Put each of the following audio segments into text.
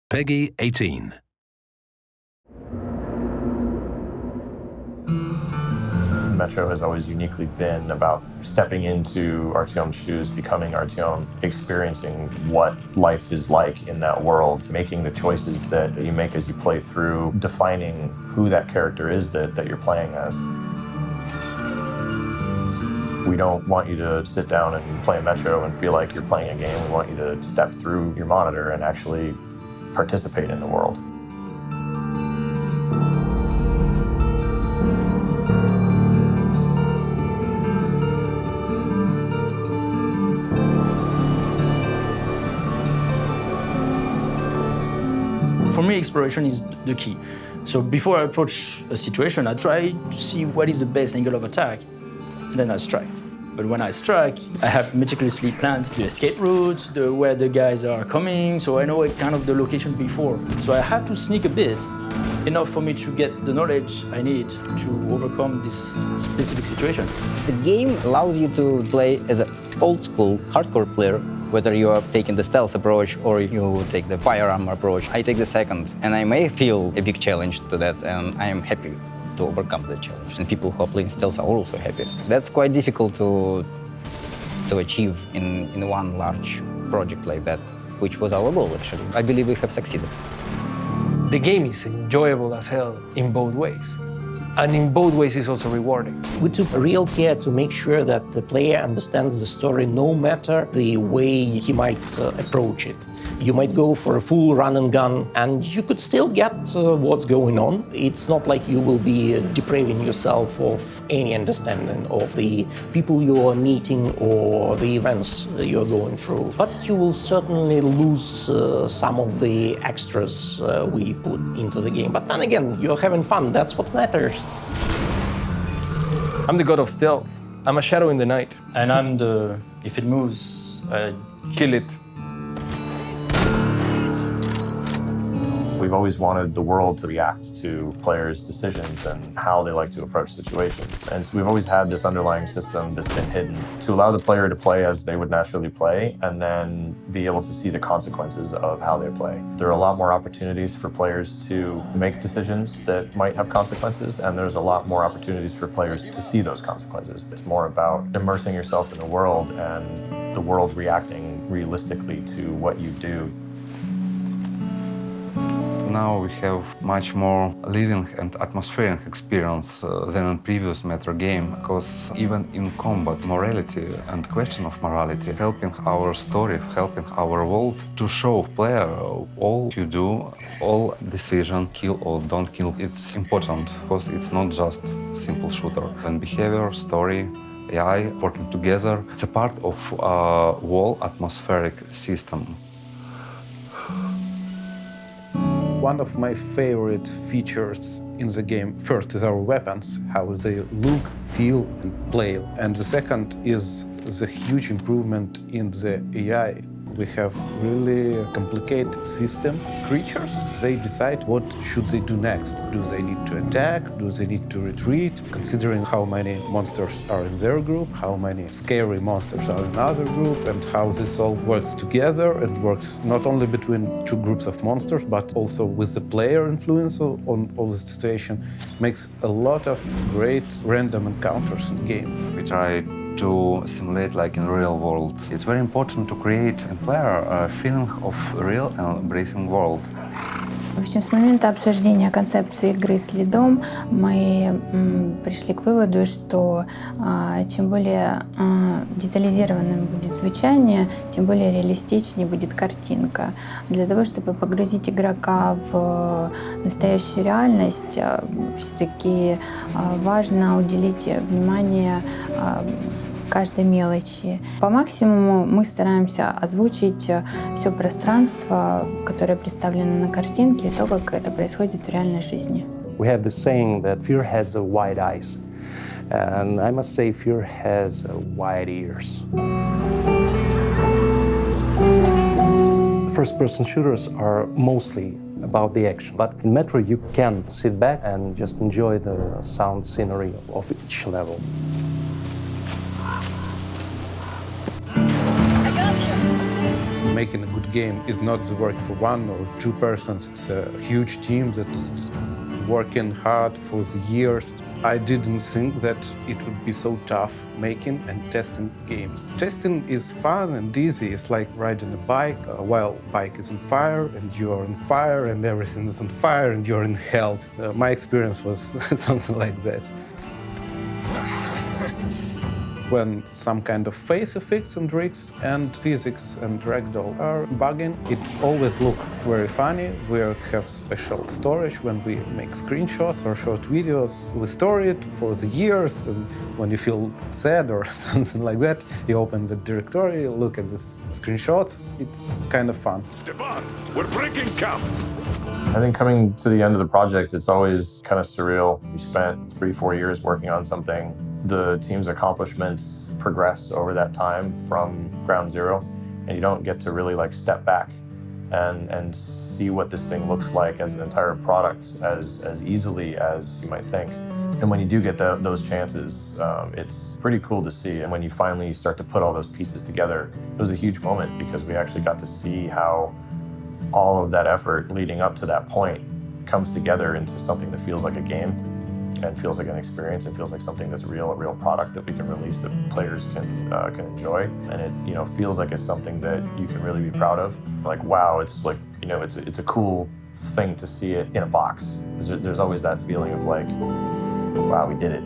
Peggy 18. Metro has always uniquely been about stepping into Artyom's shoes, becoming Artyom, experiencing what life is like in that world, making the choices that you make as you play through, defining who that character is that you're playing as. We don't want you to sit down and play Metro and feel like you're playing a game. We want you to step through your monitor and actually participate in the world. For me, exploration is the key. So before I approach a situation, I try to see what is the best angle of attack, then I strike. But when I strike, I have meticulously planned the escape route, where the guys are coming, so I know kind of the location before. So I have to sneak a bit, enough for me to get the knowledge I need to overcome this specific situation. The game allows you to play as an old-school, hardcore player, whether you are taking the stealth approach or you take the firearm approach. I take the second, and I may feel a big challenge to that, and I am happy to overcome the challenge. And people who are playing stealth are also happy. That's quite difficult to achieve in one large project like that, which was our goal, actually. I believe we have succeeded. The game is enjoyable as hell in both ways. And in both ways, it's also rewarding. We took real care to make sure that the player understands the story no matter the way he might approach it. You might go for a full run and gun, and you could still get what's going on. It's not like you will be depriving yourself of any understanding of the people you are meeting or the events you're going through. But you will certainly lose some of the extras we put into the game. But then again, you're having fun. That's what matters. I'm the god of stealth. I'm a shadow in the night. And I'm the, if it moves, Kill it. We've always wanted the world to react to players' decisions and how they like to approach situations. And so we've always had this underlying system that's been hidden to allow the player to play as they would naturally play and then be able to see the consequences of how they play. There are a lot more opportunities for players to make decisions that might have consequences, and there's a lot more opportunities for players to see those consequences. It's more about immersing yourself in the world and the world reacting realistically to what you do. Now we have much more living and atmospheric experience than in previous Metro game, because even in combat, morality and question of morality, helping our story, helping our world to show player all you do, all decision, kill or don't kill, it's important, because it's not just simple shooter. And behavior, story, AI working together, it's a part of a whole atmospheric system. One of my favorite features in the game, first, is our weapons, how they look, feel, and play. And the second is the huge improvement in the AI. We have really a complicated system. Creatures, they decide what should they do next. Do they need to attack? Do they need to retreat? Considering how many monsters are in their group, how many scary monsters are in another group, and how this all works together. It works not only between two groups of monsters, but also with the player influence on all the situation. Makes a lot of great random encounters in the game. We try to simulate like in real world. It's very important to create in player a feeling of real and breathing world. В общем, с момента обсуждения концепции игры с лидом мы пришли к выводу, что чем более детализированным будет звучание, тем более реалистичнее будет картинка. Для того, чтобы погрузить игрока в настоящую реальность, все-таки важно уделить внимание каждой мелочи. По максимуму мы стараемся озвучить все пространство, которое представлено на картинке, и то, как это происходит в реальной жизни. We have the saying that fear has wide eyes, and I must say fear has wide ears. First-person shooters are mostly about the action, but in Metro you can sit back and just enjoy the sound scenery of each level. making a good game is not the work for one or two persons. It's a huge team that's working hard for the years. I didn't think that it would be so tough making and testing games. Testing is fun and easy. It's like riding a bike while bike is on fire and you're on fire and everything is on fire and you're in hell. My experience was something like that. When some kind of face effects and rigs and physics and ragdoll are bugging, it always looks very funny. We have special storage when we make screenshots or short videos. We store it for the years, and when you feel sad or something like that, you open the directory, look at the screenshots. It's kind of fun. Stepan, we're breaking camp! I think coming to the end of the project, it's always kind of surreal. You spent 3-4 years working on something. The team's accomplishments progress over that time from ground zero, and you don't get to really like step back and see what this thing looks like as an entire product as easily as you might think. And when you do get those chances, it's pretty cool to see. And when you finally start to put all those pieces together, it was a huge moment because we actually got to see how all of that effort leading up to that point comes together into something that feels like a game and feels like an experience. It feels like something that's real, a real product that we can release that players can enjoy. And it feels like it's something that you can really be proud of. Like, wow, it's like, it's a cool thing to see it in a box. There's always that feeling of like, wow, we did it.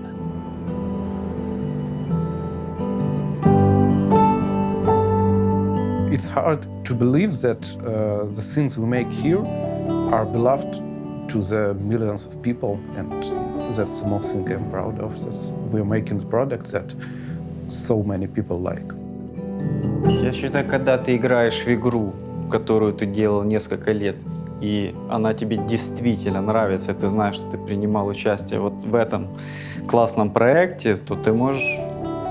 It's hard to believe that the things we make here are beloved to the millions of people, and that's the most thing I'm proud of, that we're making the product that so many people like. Я считаю, когда ты играешь в игру, которую ты делал несколько лет, и она тебе действительно нравится, и ты знаешь, что ты принимал участие вот в этом классном проекте, то ты можешь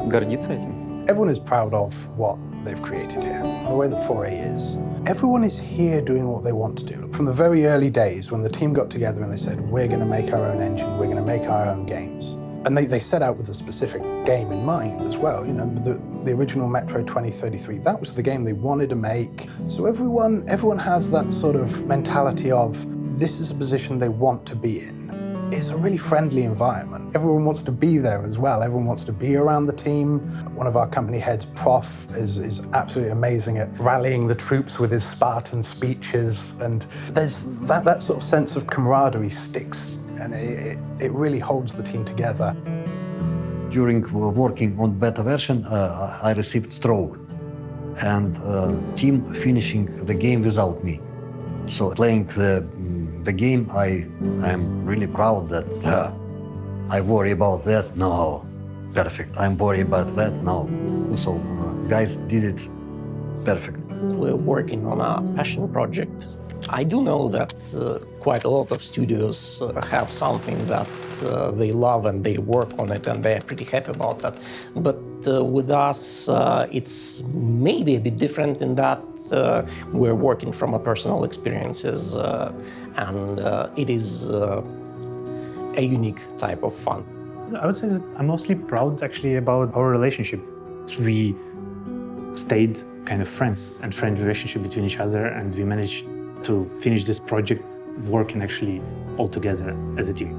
гордиться этим. Everyone is proud of what they've created here, the way that 4A is. Everyone is here doing what they want to do. From the very early days when the team got together and they said, we're going to make our own engine, we're going to make our own games. And they set out with a specific game in mind as well. You know, the original Metro 2033, that was the game they wanted to make. So everyone has that sort of mentality of, this is a position they want to be in. It's a really friendly environment. Everyone wants to be there as well. Everyone wants to be around the team. One of our company heads, Prof, is absolutely amazing at rallying the troops with his Spartan speeches. And there's that sort of sense of camaraderie sticks, and it really holds the team together. During working on beta version, I received stroke, and team finishing the game without me. So playing the game, I am really proud that I worry about that. No, perfect. I'm worried about that. No. So guys did it perfect. We're working on a passion project. I do know that quite a lot of studios have something that they love and they work on it and they're pretty happy about that. But with us, it's maybe a bit different in that we're working from our personal experiences and it is a unique type of fun. I would say that I'm mostly proud actually about our relationship. We stayed kind of friends and friend relationship between each other, and we managed to finish this project working actually all together as a team.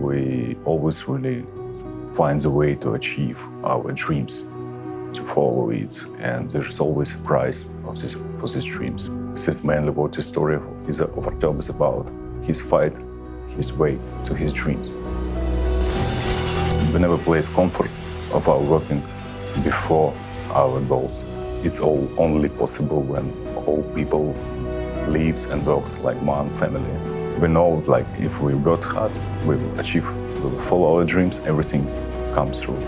We always really find a way to achieve our dreams, to follow it, and there's always a prize for these dreams. This is mainly what the story of our job is about, his fight, his way to his dreams. We never place comfort of our working before our goals. It's all only possible when all people lives and works like one family. We know, like, if we work hard, we will achieve, we will follow our dreams, everything comes through.